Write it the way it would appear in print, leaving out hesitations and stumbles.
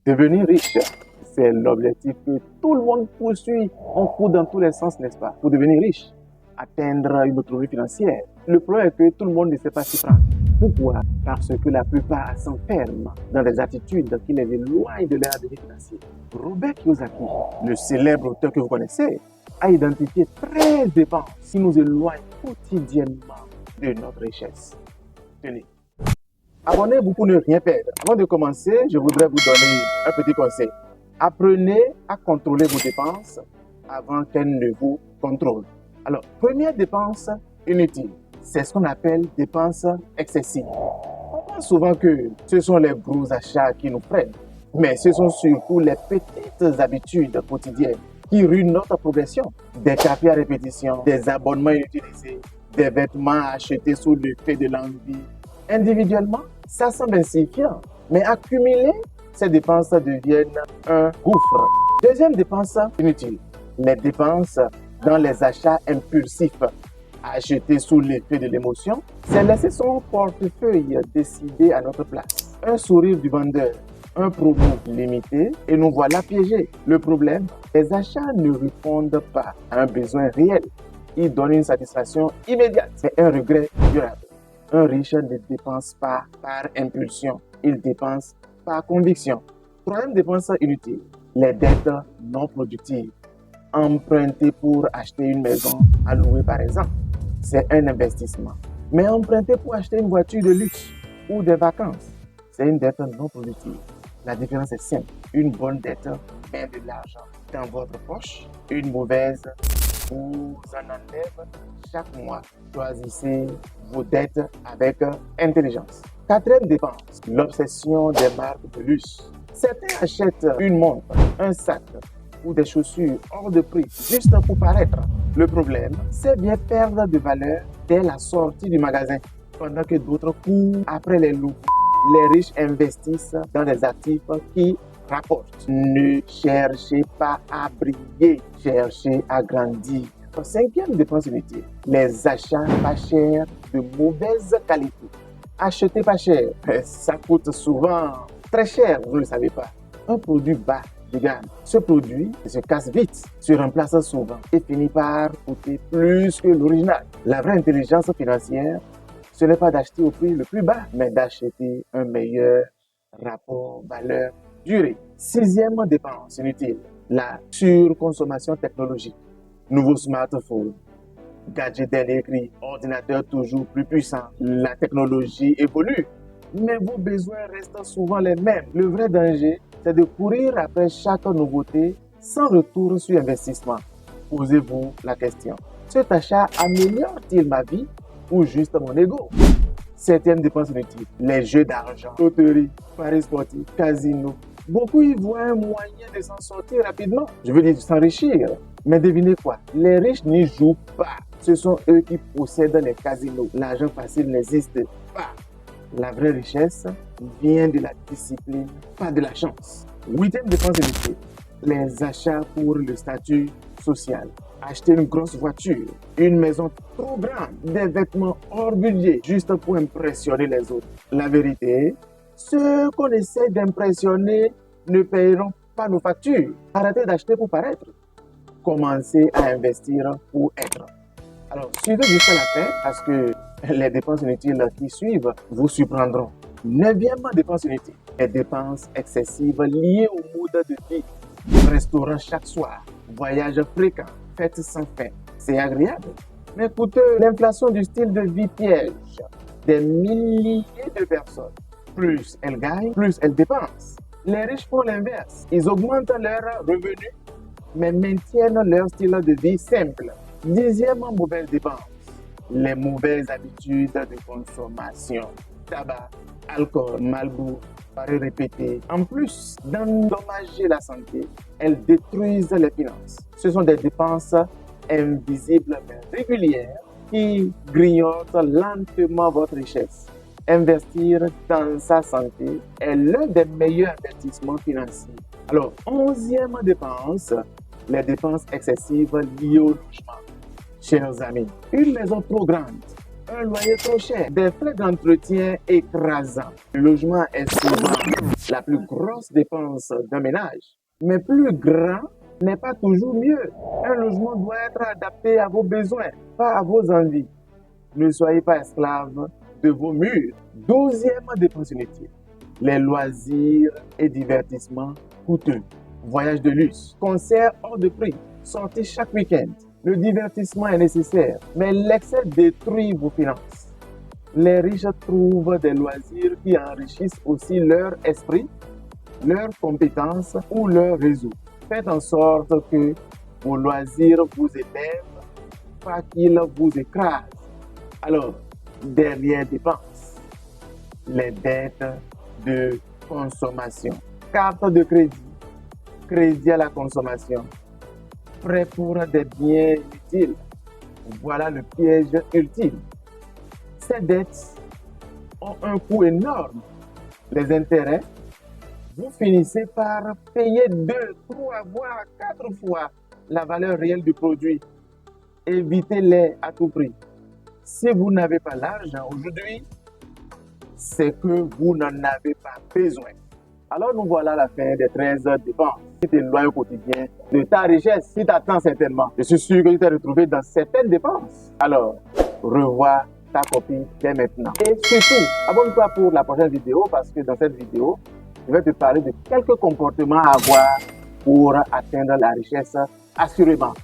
Devenir riche, c'est l'objectif que tout le monde poursuit. On court dans tous les sens, n'est-ce pas? Pour devenir riche, atteindre une autonomie financière. Le problème est que tout le monde ne sait pas s'y prendre. Pourquoi? Parce que la plupart s'enferment dans des attitudes qui les éloignent de leur avenir financier. Robert Kiyosaki, le célèbre auteur que vous connaissez, a identifié 13 dépenses qui nous éloignent quotidiennement de notre richesse. Tenez. Abonnez-vous pour ne rien perdre. Avant de commencer, je voudrais vous donner un petit conseil. Apprenez à contrôler vos dépenses avant qu'elles ne vous contrôlent. Alors, première dépense inutile, c'est ce qu'on appelle dépenses excessives. On pense souvent que ce sont les gros achats qui nous prennent, mais ce sont surtout les petites habitudes quotidiennes qui ruinent notre progression. Des cafés à répétition, des abonnements inutilisés, des vêtements achetés sous l'effet de l'envie. Individuellement, ça semble insignifiant, mais accumuler ces dépenses deviennent un gouffre. Deuxième dépense inutile, les dépenses dans les achats impulsifs. Acheter sous l'effet de l'émotion, c'est laisser son portefeuille décider à notre place. Un sourire du vendeur, un promo limité et nous voilà piégés. Le problème, les achats ne répondent pas à un besoin réel. Ils donnent une satisfaction immédiate. C'est un regret durable. Un riche ne dépense pas par impulsion, il dépense par conviction. Troisième dépense inutile, les dettes non productives. Emprunter pour acheter une maison à louer par exemple, c'est un investissement. Mais emprunter pour acheter une voiture de luxe ou des vacances, c'est une dette non productive. La différence est simple. Une bonne dette met de l'argent dans votre poche, une mauvaise vous en enlève chaque mois. Choisissez vos dettes avec intelligence. Quatrième dépense, l'obsession des marques de luxe. Certains achètent une montre, un sac ou des chaussures hors de prix juste pour paraître. Le problème, c'est bien perdre de valeur dès la sortie du magasin, pendant que d'autres courent après les loups. Les riches investissent dans des actifs qui rapportent. Ne cherchez pas à briller, cherchez à grandir. Cinquième dépense inutile, les achats pas chers de mauvaise qualité. Acheter pas cher, ça coûte souvent très cher, vous ne le savez pas. Un produit bas de gamme. Ce produit se casse vite, se remplace souvent et finit par coûter plus que l'original. La vraie intelligence financière, ce n'est pas d'acheter au prix le plus bas, mais d'acheter un meilleur rapport valeur-durée. Sixième dépense inutile, la surconsommation technologique. Nouveaux smartphones, gadgets dernier cri, ordinateurs toujours plus puissants. La technologie évolue, mais vos besoins restent souvent les mêmes. Le vrai danger, c'est de courir après chaque nouveauté sans retour sur investissement. Posez-vous la question. Cet achat améliore-t-il ma vie ou juste mon ego? Septième dépense inutile, les jeux d'argent, loterie, paris sportifs, casino. Beaucoup y voient un moyen de s'en sortir rapidement. Je veux dire de s'enrichir. Mais devinez quoi? Les riches n'y jouent pas. Ce sont eux qui possèdent les casinos. L'argent facile n'existe pas. La vraie richesse vient de la discipline, pas de la chance. Huitième dépense inutile, les achats pour le statut social. Acheter une grosse voiture, une maison trop grande, des vêtements hors budget, juste pour impressionner les autres. La vérité, ceux qu'on essaie d'impressionner ne paieront pas nos factures. Arrêtez d'acheter pour paraître. Commencez à investir pour être. Alors, suivez jusqu'à la fin parce que les dépenses inutiles qui suivent vous surprendront. Neuvième dépense inutile, les dépenses excessives liées au mode de vie. Restaurant chaque soir, voyage fréquent, fêtes sans fin. C'est agréable, mais coûteux. L'inflation du style de vie piège des milliers de personnes. Plus elles gagnent, plus elles dépensent. Les riches font l'inverse. Ils augmentent leurs revenus, mais maintiennent leur style de vie simple. Dixième mauvaise dépense, les mauvaises habitudes de consommation. Tabac, alcool, malbouffe, paris répétés. En plus d'endommager la santé, elles détruisent les finances. Ce sont des dépenses invisibles mais régulières qui grignotent lentement votre richesse. Investir dans sa santé est l'un des meilleurs investissements financiers. Alors, onzième dépense, les dépenses excessives liées au logement. Chers amis, une maison trop grande, un loyer trop cher, des frais d'entretien écrasants. Le logement est souvent la plus grosse dépense d'un ménage. Mais plus grand n'est pas toujours mieux. Un logement doit être adapté à vos besoins, pas à vos envies. Ne soyez pas esclave de vos murs. 12e dépense inutile. Les loisirs et divertissements coûteux. Voyages de luxe, concerts hors de prix, sorties chaque week-end. Le divertissement est nécessaire, mais l'excès détruit vos finances. Les riches trouvent des loisirs qui enrichissent aussi leur esprit, leurs compétences ou leur réseau. Faites en sorte que vos loisirs vous élèvent, pas qu'ils vous écrasent. Alors, dernière dépense, les dettes de consommation. Carte de crédit, crédit à la consommation, prêt pour des biens inutiles. Voilà le piège ultime. Ces dettes ont un coût énorme. Les intérêts, vous finissez par payer 2, 3, voire 4 fois la valeur réelle du produit. Évitez-les à tout prix. Si vous n'avez pas l'argent aujourd'hui, c'est que vous n'en avez pas besoin. Alors nous voilà à la fin des 13 dépenses qui t'éloignent au quotidien de ta richesse qui t'attend certainement. Je suis sûr que tu t'es retrouvé dans certaines dépenses. Alors, revois ta copie dès maintenant. Et surtout, abonne-toi pour la prochaine vidéo parce que dans cette vidéo, je vais te parler de quelques comportements à avoir pour atteindre la richesse assurément.